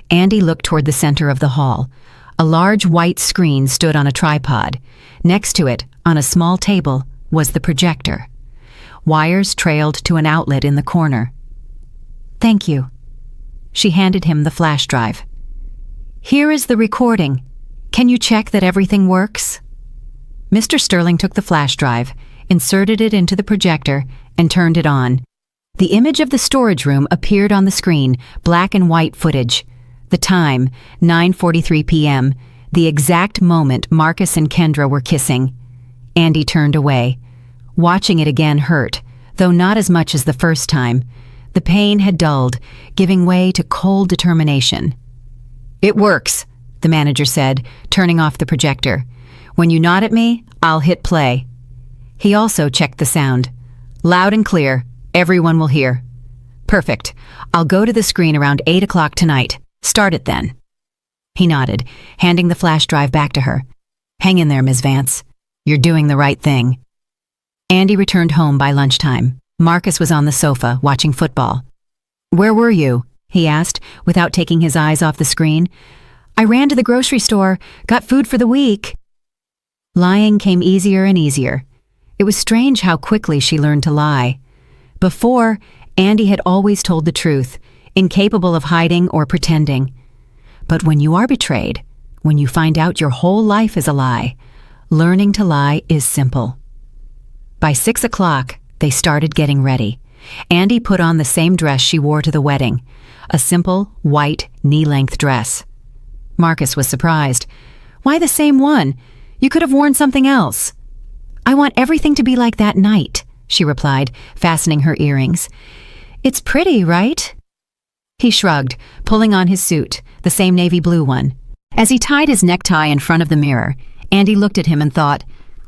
Andy looked toward the center of the hall. A large white screen stood on a tripod. Next to it, on a small table, was the projector. Wires trailed to an outlet in the corner. "Thank you." She handed him the flash drive. "Here is the recording. Can you check that everything works?" Mr. Sterling took the flash drive, inserted it into the projector, and turned it on. The image of the storage room appeared on the screen, black and white footage. The time, 9:43 p.m., the exact moment Marcus and Kendra were kissing. Andy turned away. Watching it again hurt, though not as much as the first time. The pain had dulled, giving way to cold determination. "It works," the manager said, turning off the projector. "When you nod at me, I'll hit play." He also checked the sound. "Loud and clear. Everyone will hear." "Perfect. I'll go to the screen around 8 o'clock tonight. Start it then." He nodded, handing the flash drive back to her. "Hang in there, Ms. Vance. You're doing the right thing." Andy returned home by lunchtime. Marcus was on the sofa, watching football. "Where were you?" he asked, without taking his eyes off the screen. "I ran to the grocery store, got food for the week." Lying came easier and easier. It was strange how quickly she learned to lie. Before, Andy had always told the truth, incapable of hiding or pretending. But when you are betrayed, when you find out your whole life is a lie, learning to lie is simple. By 6 o'clock, they started getting ready. Andy put on the same dress she wore to the wedding, a simple, white, knee-length dress. Marcus was surprised. "Why the same one? You could have worn something else." "I want everything to be like that night," she replied, fastening her earrings. "It's pretty, right?" He shrugged, pulling on his suit, the same navy blue one. As he tied his necktie in front of the mirror, Andy looked at him and thought,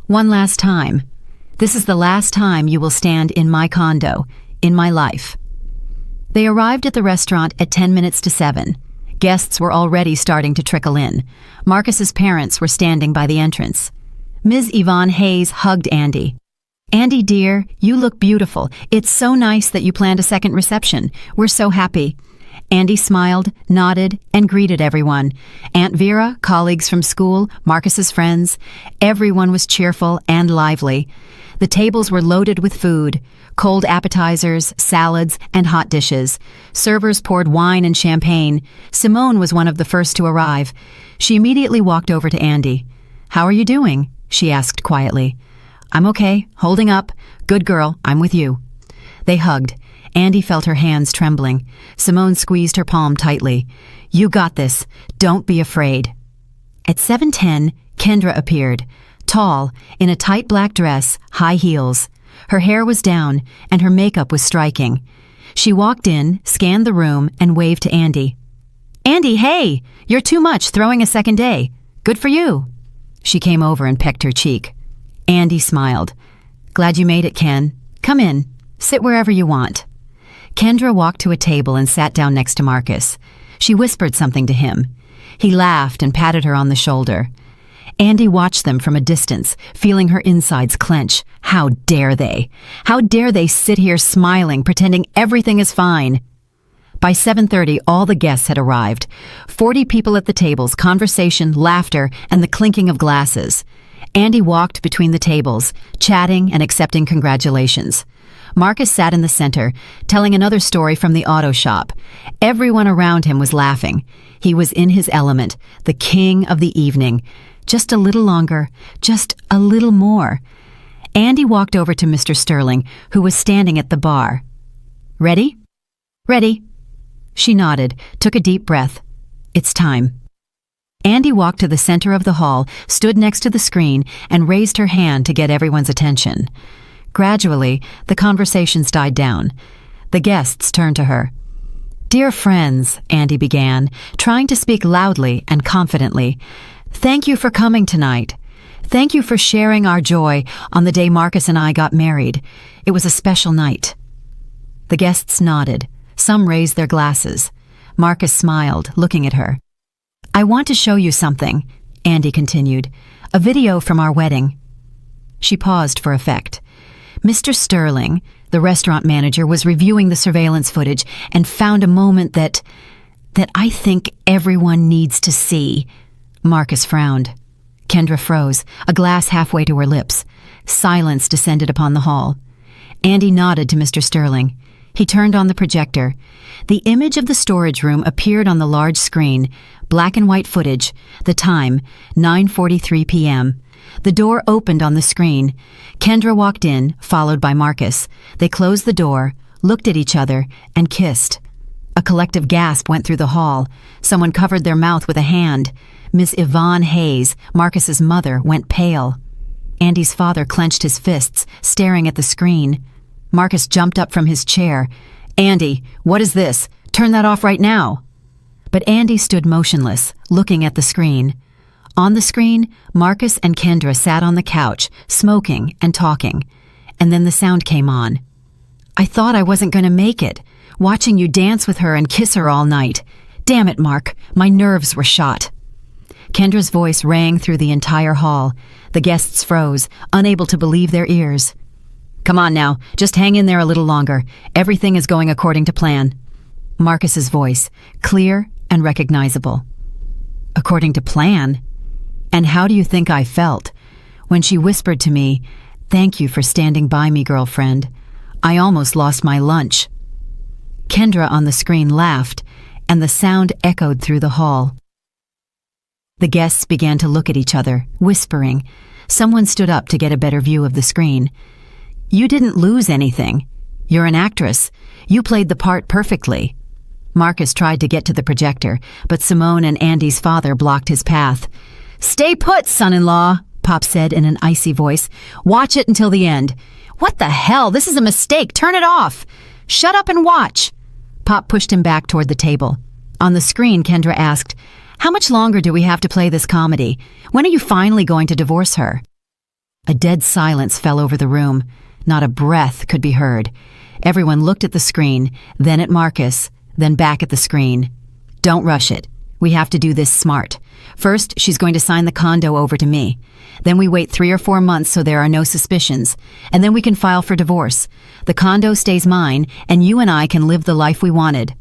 "One last time. This is the last time you will stand in my condo, in my life." They arrived at the restaurant at 10 minutes to 7. Guests were already starting to trickle in. Marcus's parents were standing by the entrance. Ms. Yvonne Hayes hugged Andy. "Andy, dear, you look beautiful. It's so nice that you planned a second reception. We're so happy." Andy smiled, nodded, and greeted everyone. Aunt Vera, colleagues from school, Marcus's friends. Everyone was cheerful and lively. The tables were loaded with food, cold appetizers, salads, and hot dishes. Servers poured wine and champagne. Simone was one of the first to arrive. She immediately walked over to Andy. "How are you doing?" she asked quietly. "I'm okay, holding up. Good girl, I'm with you." They hugged. Andy felt her hands trembling. Simone squeezed her palm tightly. "You got this. Don't be afraid." At 7:10, Kendra appeared. Tall, in a tight black dress, high heels. Her hair was down, and her makeup was striking. She walked in, scanned the room, and waved to Andy. "Andy, hey! You're too much throwing a second day. Good for you." She came over and pecked her cheek. Andy smiled. "Glad you made it, Ken. Come in. Sit wherever you want." Kendra walked to a table and sat down next to Marcus. She whispered something to him. He laughed and patted her on the shoulder. Andy watched them from a distance, feeling her insides clench. How dare they? How dare they sit here smiling, pretending everything is fine? By 7:30, all the guests had arrived. 40 people at the tables, conversation, laughter, and the clinking of glasses. Andy walked between the tables, chatting and accepting congratulations. Marcus sat in the center, telling another story from the auto shop. Everyone around him was laughing. He was in his element, the king of the evening. Just a little longer, just a little more. Andy walked over to Mr. Sterling, who was standing at the bar. "Ready?" "Ready." She nodded, took a deep breath. "It's time." Andy walked to the center of the hall, stood next to the screen, and raised her hand to get everyone's attention. Gradually, the conversations died down. The guests turned to her. "Dear friends," Andy began, trying to speak loudly and confidently, "thank you for coming tonight. Thank you for sharing our joy on the day Marcus and I got married. It was a special night." The guests nodded. Some raised their glasses. Marcus smiled, looking at her. "I want to show you something," Andy continued. "A video from our wedding." She paused for effect. Mr. Sterling, the restaurant manager, was reviewing the surveillance footage and found a moment that I think everyone needs to see. Marcus frowned. Kendra froze, a glass halfway to her lips. Silence descended upon the hall. Andy nodded to Mr. Sterling. He turned on the projector. The image of the storage room appeared on the large screen, black and white footage, the time, 9:43 p.m. The door opened on the screen. Kendra walked in, followed by Marcus. They closed the door, looked at each other, and kissed. A collective gasp went through the hall. Someone covered their mouth with a hand. Miss Yvonne Hayes, Marcus's mother, went pale. Andy's father clenched his fists, staring at the screen. Marcus jumped up from his chair. "Andy, what is this? Turn that off right now." But Andy stood motionless, looking at the screen. On the screen, Marcus and Kendra sat on the couch, smoking and talking. And then the sound came on. "I thought I wasn't going to make it, watching you dance with her and kiss her all night. Damn it, Mark, my nerves were shot." Kendra's voice rang through the entire hall. The guests froze, unable to believe their ears. "Come on now, just hang in there a little longer. Everything is going according to plan." Marcus's voice, clear and recognizable. "According to plan? And how do you think I felt when she whispered to me, 'Thank you for standing by me, girlfriend. I almost lost my lunch.'" Kendra on the screen laughed, and the sound echoed through the hall. The guests began to look at each other, whispering. Someone stood up to get a better view of the screen. "You didn't lose anything. You're an actress. You played the part perfectly." Marcus tried to get to the projector, but Simone and Andy's father blocked his path. "Stay put, son-in-law," Pop said in an icy voice. "Watch it until the end." "What the hell? This is a mistake. Turn it off." "Shut up and watch." Pop pushed him back toward the table. On the screen, Kendra asked, "How much longer do we have to play this comedy? When are you finally going to divorce her?" A dead silence fell over the room. Not a breath could be heard. Everyone looked at the screen, then at Marcus, then back at the screen. "Don't rush it. We have to do this smart. First, she's going to sign the condo over to me. Then we wait 3 or 4 months so there are no suspicions. And then we can file for divorce. The condo stays mine, and you and I can live the life we wanted."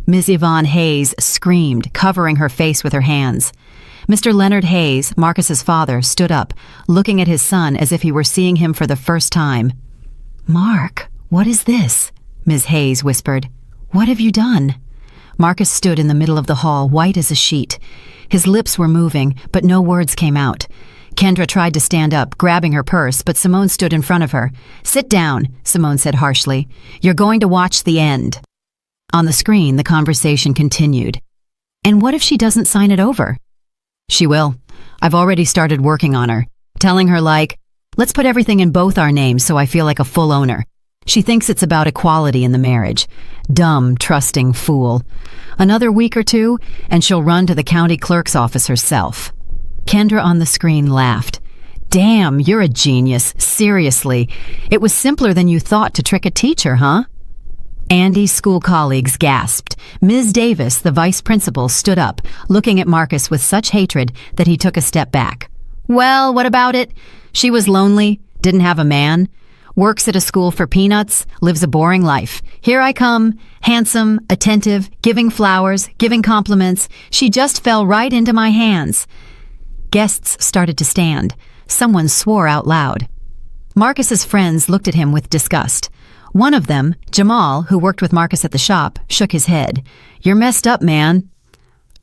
Ms. Yvonne Hayes screamed, covering her face with her hands. Mr. Leonard Hayes, Marcus's father, stood up, looking at his son as if he were seeing him for the first time. "Mark, what is this?" Ms. Hayes whispered. "What have you done?" Marcus stood in the middle of the hall, white as a sheet. His lips were moving, but no words came out. Kendra tried to stand up, grabbing her purse, but Simone stood in front of her. "Sit down," Simone said harshly. "You're going to watch the end." On the screen, the conversation continued. "And what if she doesn't sign it over?" "She will. I've already started working on her, telling her let's put everything in both our names so I feel like a full owner. She thinks it's about equality in the marriage. Dumb, trusting fool. Another week or 2, and she'll run to the county clerk's office herself." Kendra on the screen laughed. "Damn, you're a genius. Seriously. It was simpler than you thought to trick a teacher, huh?" Andy's school colleagues gasped. Ms. Davis, the vice principal, stood up, looking at Marcus with such hatred that he took a step back. "Well, what about it? She was lonely, didn't have a man, works at a school for peanuts, lives a boring life. Here I come, handsome, attentive, giving flowers, giving compliments. She just fell right into my hands." Guests started to stand. Someone swore out loud. Marcus's friends looked at him with disgust. One of them, Jamal, who worked with Marcus at the shop, shook his head. "You're messed up, man."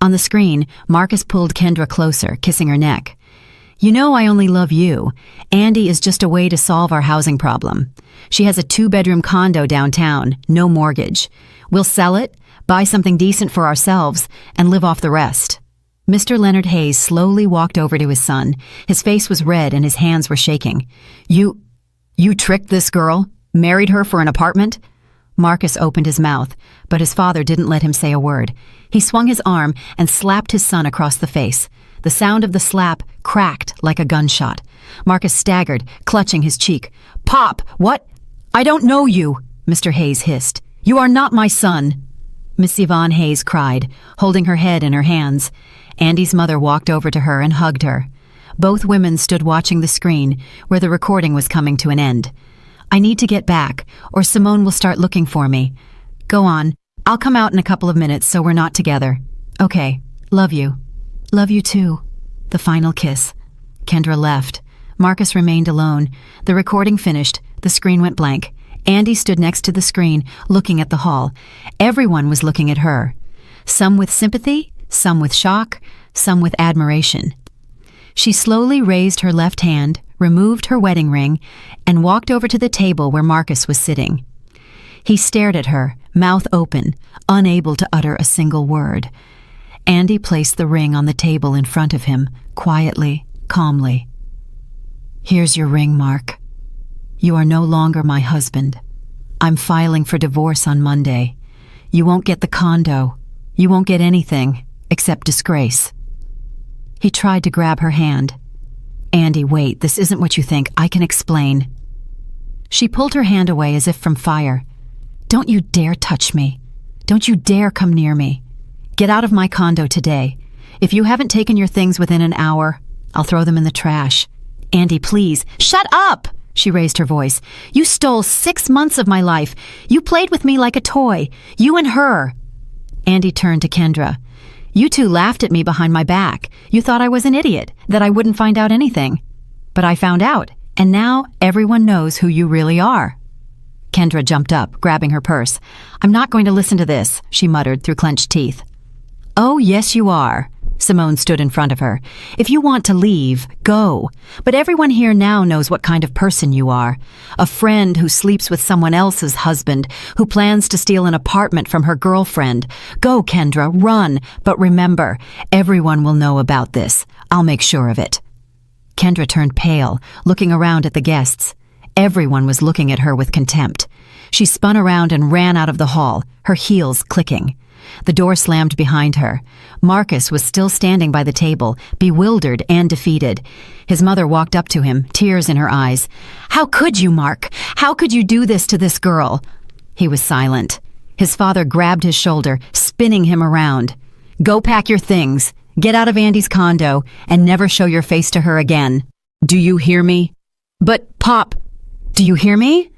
On the screen, Marcus pulled Kendra closer, kissing her neck. "You know I only love you. Andy is just a way to solve our housing problem. She has a 2-bedroom condo downtown, no mortgage. We'll sell it, buy something decent for ourselves, and live off the rest." Mr. Leonard Hayes slowly walked over to his son. His face was red and his hands were shaking. You tricked this girl? Married her for an apartment?" Marcus opened his mouth, but his father didn't let him say a word. He swung his arm and slapped his son across the face. The sound of the slap cracked like a gunshot. Marcus staggered, clutching his cheek. "Pop, what? I don't know you," Mr. Hayes hissed. You are not my son!" Miss Yvonne Hayes cried, holding her head in her hands. Andy's mother walked over to her and hugged her. Both women stood watching the screen, where the recording was coming to an end. "I need to get back, or Simone will start looking for me. Go on. I'll come out in a couple of minutes so we're not together. Okay. Love you." "Love you too." The final kiss. Kendra left. Marcus remained alone. The recording finished. The screen went blank. Andy stood next to the screen, looking at the hall. Everyone was looking at her. Some with sympathy, some with shock, some with admiration. She slowly raised her left hand, removed her wedding ring, and walked over to the table where Marcus was sitting. He stared at her, mouth open, unable to utter a single word. Andy placed the ring on the table in front of him, quietly, calmly. "Here's your ring, Mark. You are no longer my husband. I'm filing for divorce on Monday. You won't get the condo. You won't get anything except disgrace." He tried to grab her hand. "Andy, wait, this isn't what you think. I can explain." She pulled her hand away as if from fire. "Don't you dare touch me. Don't you dare come near me. Get out of my condo today. If you haven't taken your things within an hour, I'll throw them in the trash. Andy, please." "Shut up!" She raised her voice. "You stole 6 months of my life. You played with me like a toy. You and her." Andy turned to Kendra. "You two laughed at me behind my back. You thought I was an idiot, that I wouldn't find out anything. But I found out, and now everyone knows who you really are." Kendra jumped up, grabbing her purse. "I'm not going to listen to this," she muttered through clenched teeth. "Oh, yes, you are." Simone stood in front of her. "If you want to leave, go. But everyone here now knows what kind of person you are. A friend who sleeps with someone else's husband, who plans to steal an apartment from her girlfriend. Go, Kendra, run. But remember, everyone will know about this. I'll make sure of it." Kendra turned pale, looking around at the guests. Everyone was looking at her with contempt. She spun around and ran out of the hall, her heels clicking. The door slammed behind her. Marcus was still standing by the table, bewildered and defeated. His mother walked up to him, tears in her eyes. "How could you, Mark? How could you do this to this girl?" He was silent. His father grabbed his shoulder, spinning him around. "Go pack your things. Get out of Andy's condo and never show your face to her again. Do you hear me?" "But, Pop, do you hear me?"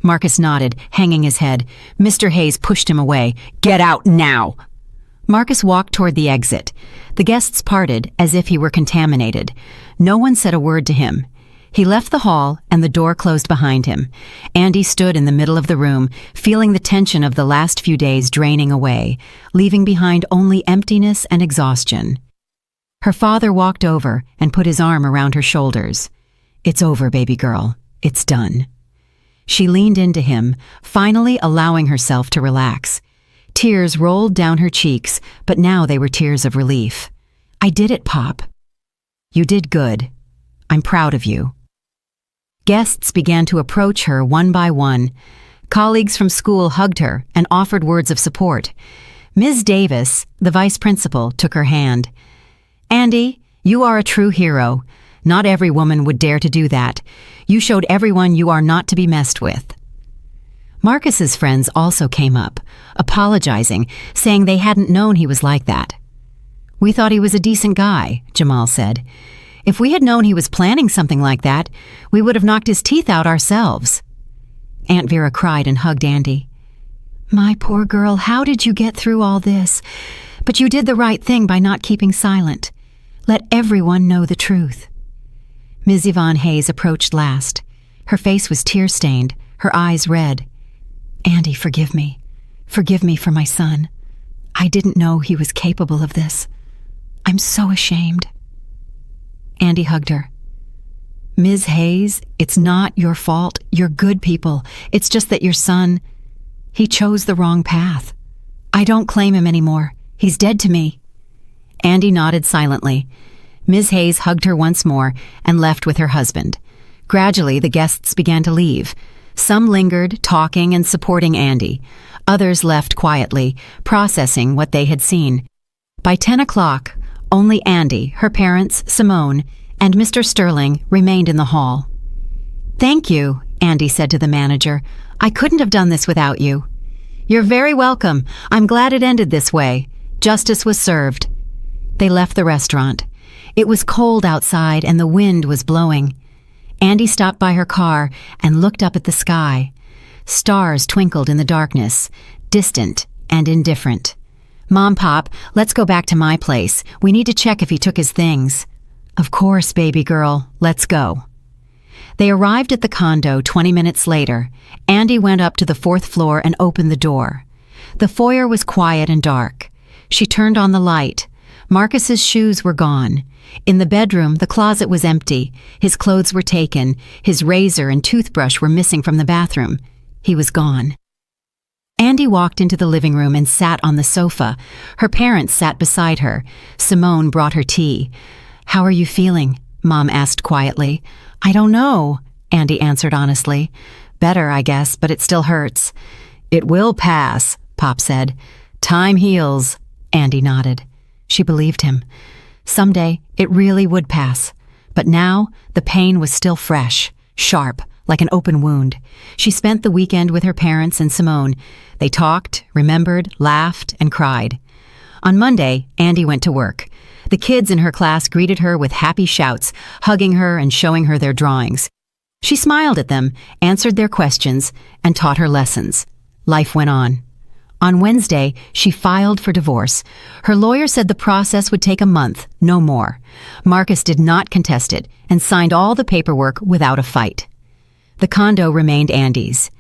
Marcus nodded, hanging his head. Mr. Hayes pushed him away. "Get out now!" Marcus walked toward the exit. The guests parted as if he were contaminated. No one said a word to him. He left the hall and the door closed behind him. Andy stood in the middle of the room, feeling the tension of the last few days draining away, leaving behind only emptiness and exhaustion. Her father walked over and put his arm around her shoulders. "It's over, baby girl. It's done." She leaned into him, finally allowing herself to relax. Tears rolled down her cheeks, but now they were tears of relief. "I did it, Pop." "You did good. I'm proud of you." Guests began to approach her one by one. Colleagues from school hugged her and offered words of support. Ms. Davis, the vice principal, took her hand. "Andy, you are a true hero. Not every woman would dare to do that. You showed everyone you are not to be messed with." Marcus's friends also came up, apologizing, saying they hadn't known he was like that. "We thought he was a decent guy," Jamal said. "If we had known he was planning something like that, we would have knocked his teeth out ourselves." Aunt Vera cried and hugged Andy. "My poor girl, how did you get through all this? But you did the right thing by not keeping silent. Let everyone know the truth." Ms. Yvonne Hayes approached last. Her face was tear-stained, her eyes red. "Andy, forgive me. Forgive me for my son. I didn't know he was capable of this. I'm so ashamed." Andy hugged her. "Ms. Hayes, it's not your fault. You're good people. It's just that your son, he chose the wrong path. I don't claim him anymore. He's dead to me." Andy nodded silently. Ms. Hayes hugged her once more and left with her husband. Gradually, the guests began to leave. Some lingered, talking and supporting Andy. Others left quietly, processing what they had seen. By 10 o'clock, only Andy, her parents, Simone, and Mr. Sterling remained in the hall. "Thank you," Andy said to the manager. "I couldn't have done this without you. "You're very welcome. I'm glad it ended this way." Justice was served. They left the restaurant. It was cold outside and the wind was blowing. Andy stopped by her car and looked up at the sky. Stars twinkled in the darkness, distant and indifferent. "Mom, Pop, let's go back to my place. We need to check if he took his things." "Of course, baby girl. Let's go." They arrived at the condo 20 minutes later. Andy went up to the 4th floor and opened the door. The foyer was quiet and dark. She turned on the light. Marcus's shoes were gone. In the bedroom, the closet was empty. His clothes were taken. His razor and toothbrush were missing from the bathroom. He was gone. Andy walked into the living room and sat on the sofa. Her parents sat beside her. Simone brought her tea. "How are you feeling?" Mom asked quietly. "I don't know," Andy answered honestly. "Better, I guess, but it still hurts." "It will pass," Pop said. "Time heals." Andy nodded. She believed him. Someday, it really would pass. But now, the pain was still fresh, sharp, like an open wound. She spent the weekend with her parents and Simone. They talked, remembered, laughed, and cried. On Monday, Andy went to work. The kids in her class greeted her with happy shouts, hugging her and showing her their drawings. She smiled at them, answered their questions, and taught her lessons. Life went on. On Wednesday, she filed for divorce. Her lawyer said the process would take a month, no more. Marcus did not contest it and signed all the paperwork without a fight. The condo remained Andy's.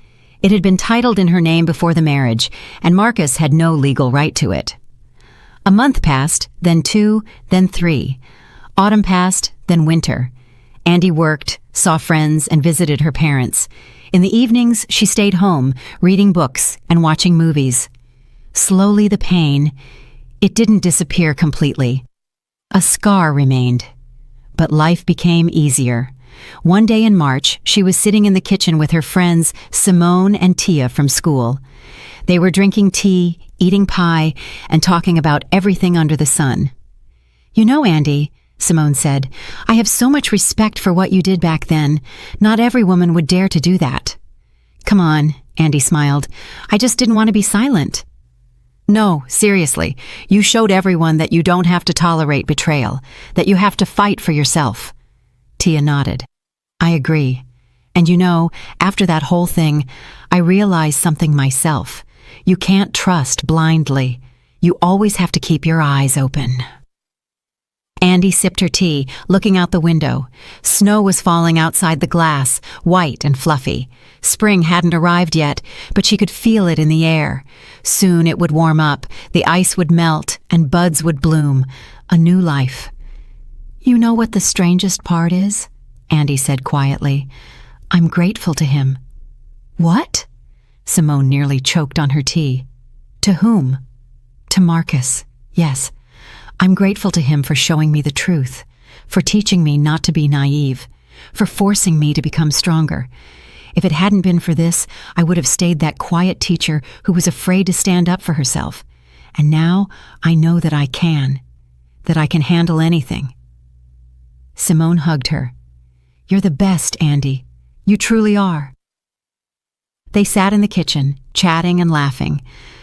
It had been titled in her name before the marriage, and Marcus had no legal right to it. A month passed, then 2, then 3. Autumn passed, then winter. Andy worked, saw friends, and visited her parents. In the evenings, she stayed home, reading books and watching movies. Slowly the pain, it didn't disappear completely. A scar remained. But life became easier. One day in March, she was sitting in the kitchen with her friends Simone and Tia from school. They were drinking tea, eating pie, and talking about everything under the sun. "You know, Andy," Simone said, "I have so much respect for what you did back then. Not every woman would dare to do that." "Come on," Andy smiled. "I just didn't want to be silent." "No, seriously, you showed everyone that you don't have to tolerate betrayal, that you have to fight for yourself." Tia nodded. "I agree. And you know, after that whole thing, I realized something myself. You can't trust blindly. You always have to keep your eyes open." Andy sipped her tea, looking out the window. Snow was falling outside the glass, white and fluffy. Spring hadn't arrived yet, but she could feel it in the air. Soon it would warm up, the ice would melt, and buds would bloom. A new life. "You know what the strangest part is?" Andy said quietly. "I'm grateful to him." "What?" Simone nearly choked on her tea. "To whom?" "To Marcus, yes. I'm grateful to him for showing me the truth, for teaching me not to be naive, for forcing me to become stronger. If it hadn't been for this, I would have stayed that quiet teacher who was afraid to stand up for herself. And now I know that I can handle anything." Simone hugged her. "You're the best, Andy. You truly are." They sat in the kitchen, chatting and laughing.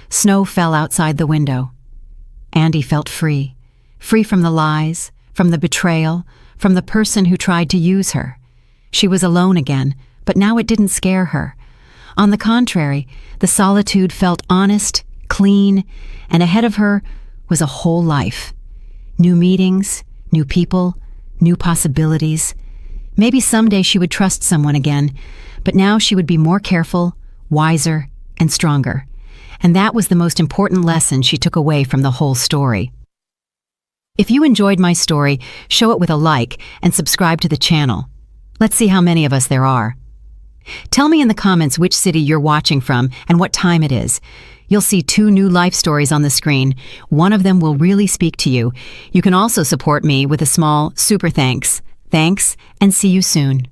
Snow fell outside the window. Andy felt free. Free from the lies, from the betrayal, from the person who tried to use her. She was alone again, but now it didn't scare her. On the contrary, the solitude felt honest, clean, and ahead of her was a whole life. New meetings, new people, new possibilities. Maybe someday she would trust someone again, but now she would be more careful, wiser, and stronger. And that was the most important lesson she took away from the whole story. If you enjoyed my story, show it with a like and subscribe to the channel. Let's see how many of us there are. Tell me in the comments which city you're watching from and what time it is. You'll see 2 new life stories on the screen. One of them will really speak to you. You can also support me with a small super thanks. Thanks, and see you soon.